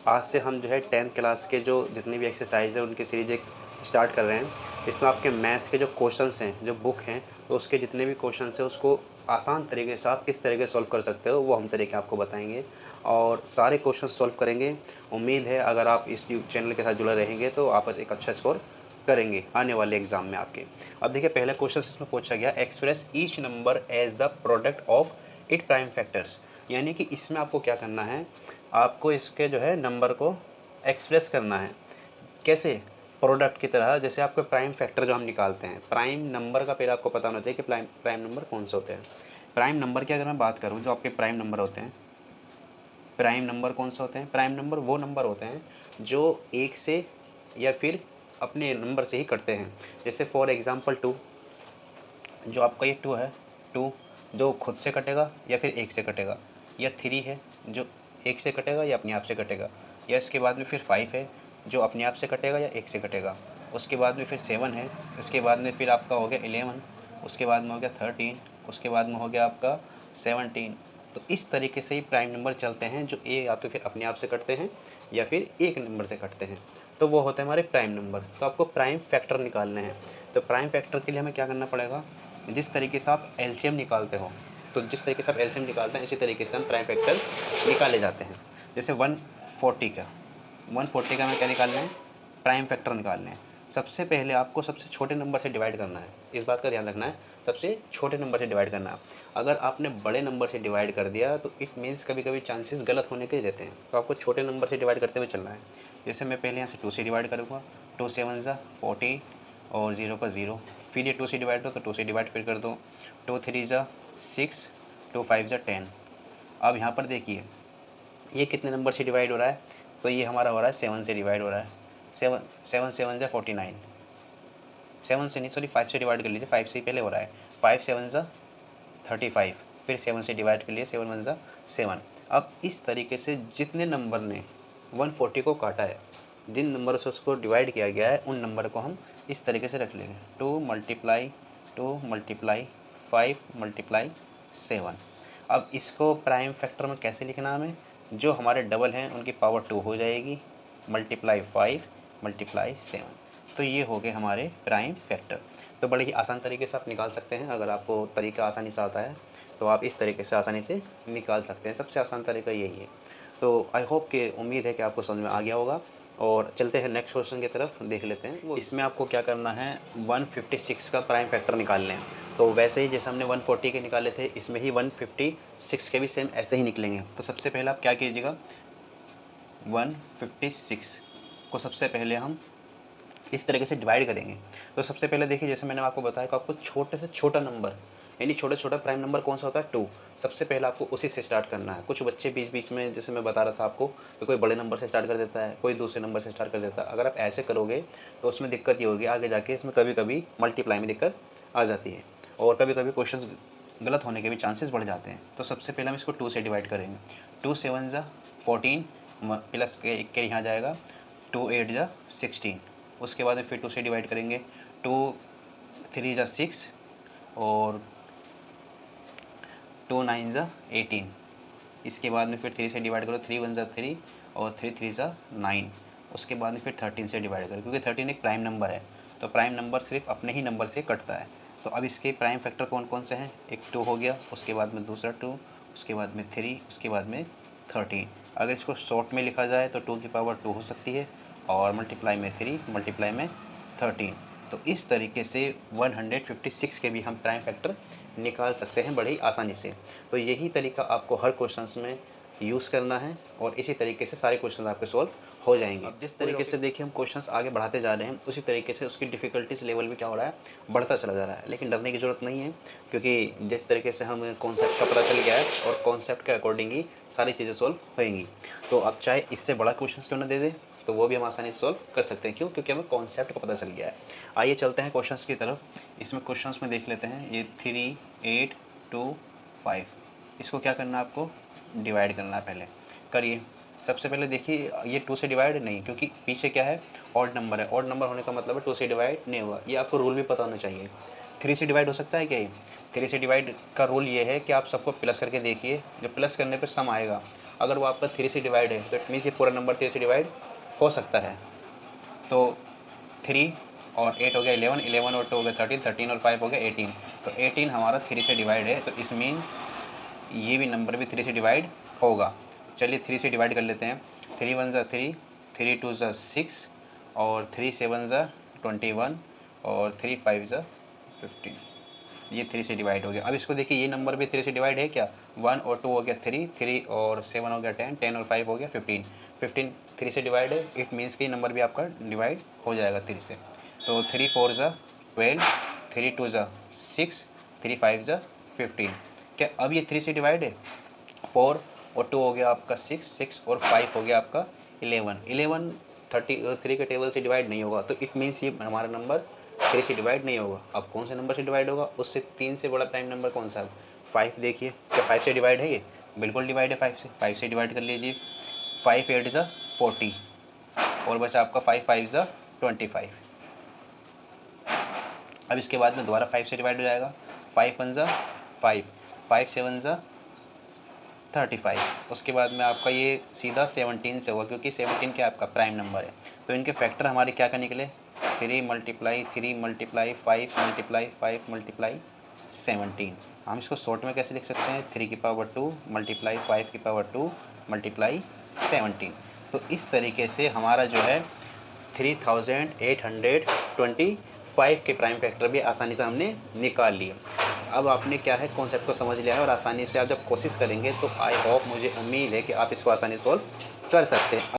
आज से हम जो है 10th क्लास के जो जितनी भी एक्सरसाइज है उनकी सीरीज एक स्टार्ट कर रहे हैं। इसमें आपके मैथ के जो क्वेश्चंस हैं, जो बुक हैं, तो उसके जितने भी क्वेश्चंस हैं उसको आसान तरीके से आप किस तरीके से सॉल्व कर सकते हो वो हम तरीके आपको बताएंगे और सारे क्वेश्चन सॉल्व करेंगे। उम्मीद है अगर आप इस चैनल के साथ जुड़े रहेंगे तो आप एक अच्छा स्कोर करेंगे आने वाले एग्जाम में आपके। अब देखिए पहला क्वेश्चन इसमें पूछा गया, express each number as the product of it prime factors. यानी कि इसमें आपको क्या करना है, आपको इसके जो है नंबर को एक्सप्रेस करना है। कैसे? प्रोडक्ट की तरह। जैसे आपको प्राइम फैक्टर जो हम निकालते हैं, प्राइम नंबर का पहले आपको पता होना चाहिए कि प्राइम नंबर कौन से होते हैं। प्राइम नंबर की अगर मैं बात करूं, जो आपके प्राइम नंबर होते हैं, प्राइम नंबर कौन से होते हैं? प्राइम नंबर वो नंबर होते हैं जो एक से या फिर अपने नंबर से ही कटते हैं। जैसे फॉर एग्जांपल 2, जो आपका ये 2 है, 2 जो खुद से कटेगा या फिर एक से कटेगा, या 3 है जो एक से कटेगा या अपने आप से कटेगा, या इसके बाद में फिर 5 है जो अपने आप से कटेगा या एक से कटेगा, उसके बाद में फिर 7 है, उसके बाद में फिर आपका हो गया 11, उसके बाद में हो गया 13, उसके बाद में हो गया आपका 17। तो इस तरीके से ही प्राइम नंबर चलते हैं जो या तो फिर अपने आप से कटते हैं या फिर एक नंबर से कटते हैं, तो वो होते हैं हमारे प्राइम नंबर। तो आपको प्राइम फैक्टर निकालने हैं। तो प्राइम फैक्टर के लिए हमें क्या करना पड़ेगा, जिस तरीके से आप एलसीएम निकालते हो, तो जिस तरीके से आप एलसीएम निकालते हैं इसी तरीके से हम प्राइम फैक्टर निकाले जाते हैं। जैसे 140 का हमें क्या निकालना है, प्राइम फैक्टर निकालने हैं। सबसे पहले आपको सबसे छोटे नंबर से डिवाइड करना है, इस बात का ध्यान रखना है, सबसे छोटे नंबर से डिवाइड करना है। अगर आपने बड़े नंबर से डिवाइड कर दिया तो इट मीन्स कभी कभी चांसेस गलत होने के रहते हैं, तो आपको छोटे नंबर से डिवाइड करते हुए चलना है। जैसे मैं पहले यहाँ से 2 से डिवाइड करूँगा, 2 7 14 और 0 का 0, फिर ये 2 से डिवाइड हो तो 2 से डिवाइड फिर कर दो, 2 3 6, 2 5 10। अब यहाँ पर देखिए ये कितने नंबर से डिवाइड हो रहा है, तो ये हमारा हो रहा है 7 से डिवाइड हो रहा है। 7 7 7 49, 7 से नहीं सॉरी 5 से डिवाइड कर लीजिए, 5 से ही पहले हो रहा है। 5 7 35, फिर 7 से डिवाइड कर लिए, 7 1 7। अब इस तरीके से जितने नंबर ने 140 को काटा है, जिन नंबर से उसको डिवाइड किया गया है, उन नंबर को हम इस तरीके से रख लेंगे, 2 मल्टीप्लाई 5 मल्टीप्लाई 7। अब इसको प्राइम फैक्टर में कैसे लिखना हमें, जो हमारे डबल हैं उनकी पावर 2 हो जाएगी, मल्टीप्लाई 5 मल्टीप्लाई 7। तो ये हो गए हमारे प्राइम फैक्टर। तो बड़े ही आसान तरीके से आप निकाल सकते हैं। अगर आपको तरीका आसानी से आता है तो आप इस तरीके से आसानी से निकाल सकते हैं। सबसे आसान तरीका यही है। तो आई होप कि उम्मीद है कि आपको समझ में आ गया होगा। और चलते हैं नेक्स्ट क्वेश्चन की तरफ, देख लेते हैं। वो इसमें आपको क्या करना है, 156 का प्राइम फैक्टर निकालने हैं। तो वैसे ही जैसे हमने 140 के निकाले थे, इसमें ही 156 के भी सेम ऐसे ही निकलेंगे। तो सबसे पहले आप क्या कीजिएगा, 156 को सबसे पहले हम इस तरीके से डिवाइड करेंगे। तो सबसे पहले देखिए, जैसे मैंने आपको बताया कि आपको छोटे से छोटा नंबर, यानी छोटा छोटा प्राइम नंबर कौन सा होता है, 2। सबसे पहले आपको उसी से स्टार्ट करना है। कुछ बच्चे बीच बीच में, जैसे मैं बता रहा था आपको, तो कोई बड़े नंबर से स्टार्ट कर देता है, कोई दूसरे नंबर से स्टार्ट कर देता है। अगर आप ऐसे करोगे तो उसमें दिक्कत ये होगी, आगे जाके इसमें कभी कभी मल्टीप्लाई में दिक्कत आ जाती है और कभी कभी क्वेश्चन गलत होने के भी चांसेस बढ़ जाते हैं। तो सबसे पहले हम इसको 2 से डिवाइड करेंगे। 2 7 14 प्लस के एक के यहाँ जाएगा, 2 8 16। उसके बाद में फिर 2 से डिवाइड करेंगे, 2 3 6 और 2 9 18। इसके बाद में फिर 3 से डिवाइड करो, 3 1 3 और 3 3 9। उसके बाद में फिर 13 से डिवाइड करो, क्योंकि 13 एक प्राइम नंबर है, तो प्राइम नंबर सिर्फ अपने ही नंबर से कटता है। तो अब इसके प्राइम फैक्टर कौन कौन से हैं, एक 2 हो गया, उसके बाद में दूसरा 2, उसके बाद में 3, उसके बाद में 13। अगर इसको शॉर्ट में लिखा जाए तो 2 की पावर 2 हो सकती है और मल्टीप्लाई में 3 मल्टीप्लाई में 13। तो इस तरीके से 156 के भी हम प्राइम फैक्टर निकाल सकते हैं बड़ी आसानी से। तो यही तरीका आपको हर क्वेश्चंस में यूज़ करना है और इसी तरीके से सारे क्वेश्चन आपके सॉल्व हो जाएंगे। अब जिस तरीके से देखिए हम क्वेश्चंस आगे बढ़ाते जा रहे हैं, उसी तरीके से उसकी डिफ़िकल्टीज लेवल भी क्या हो रहा है, बढ़ता चला जा रहा है। लेकिन डरने की ज़रूरत नहीं है, क्योंकि जिस तरीके से हमें कॉन्सेप्ट का पता चल गया है और कॉन्सेप्ट के अकॉर्डिंग ही सारी चीज़ें सॉल्व होएंगी। तो अब चाहे इससे बड़ा क्वेश्चन क्यों ना दे दे, तो वो भी हम आसानी से सॉल्व कर सकते हैं। क्यों? क्योंकि हमें कॉन्सेप्ट का पता चल गया है। आइए चलते हैं क्वेश्चंस की तरफ। इसमें क्वेश्चंस में देख लेते हैं, ये 3 8 2 5, इसको क्या करना है, आपको डिवाइड करना है। पहले करिए। सबसे पहले देखिए, ये 2 से डिवाइड नहीं, क्योंकि पीछे क्या है, ऑड नंबर है। ऑड नंबर होने का मतलब है 2 से डिवाइड नहीं होगा, ये आपको रूल भी पता होना चाहिए। 3 से डिवाइड हो सकता है क्या? ये 3 से डिवाइड का रूल ये है कि आप सबको प्लस करके देखिए, जब प्लस करने पर सम आएगा अगर वो आपका 3 से डिवाइड है तो इट मीन्स ये पूरा नंबर 3 से डिवाइड हो सकता है। तो 3 और 8 हो गया 11, 11 और 2 हो गया 13, 13 और 5 हो गया 18। तो 18 हमारा 3 से डिवाइड है, तो इस मीन ये भी नंबर भी 3 से डिवाइड होगा। चलिए 3 से डिवाइड कर लेते हैं। 3 1 ज़ा 3, 3 2 ज़ा 6 और 3 7 ज़ा 21 और 3 5 ज़ा 15। ये 3 से डिवाइड हो गया। अब इसको देखिए, ये नंबर भी 3 से डिवाइड है क्या? 1 और 2 हो गया 3, 3 और 7 हो गया 10, 10 और 5 हो गया 15, 15 3 से डिवाइड है। इट मीन्स कि नंबर भी आपका डिवाइड हो जाएगा 3 से। तो 3 4 ज़ा 12, 3 2 ज़ा 6, 3 5 ज़ा 15। क्या अब ये 3 से डिवाइड है? 4 और 2 हो गया आपका 6, 6 और 5 हो गया आपका 11, 11 33 के टेबल से डिवाइड नहीं होगा। तो इट मीन्स ये हमारा नंबर 3 से डिवाइड नहीं होगा। अब कौन से नंबर से डिवाइड होगा? उससे 3 से बड़ा प्राइम नंबर कौन सा है? 5। देखिए क्या 5 से डिवाइड है? ये बिल्कुल डिवाइड है 5 से। 5 से डिवाइड कर लीजिए। 5 8 ज़ा 40 और बचा आपका 5 5 ज़ा 25। अब इसके बाद में दोबारा 5 से डिवाइड हो जाएगा। 5 1 ज़ा 5, 5 7 ज़ा 35। उसके बाद में आपका ये सीधा 17 से होगा, क्योंकि 17 क्या आपका प्राइम नंबर है। तो इनके फैक्टर हमारे क्या क्या निकले? 3 मल्टीप्लाई 3 मल्टीप्लाई 5 मल्टीप्लाई 5 मल्टीप्लाई 17। हम इसको शॉर्ट में कैसे लिख सकते हैं? 3 की पावर 2 मल्टीप्लाई 5 की पावर 2 मल्टीप्लाई 17। तो इस तरीके से हमारा जो है 3825 के प्राइम फैक्टर भी आसानी से हमने निकाल लिए। अब आपने क्या है कॉन्सेप्ट को समझ लिया है, और आसानी से आप जब कोशिश करेंगे तो आई होप, मुझे उम्मीद है कि आप इसको आसानी से सॉल्व कर सकते हैं।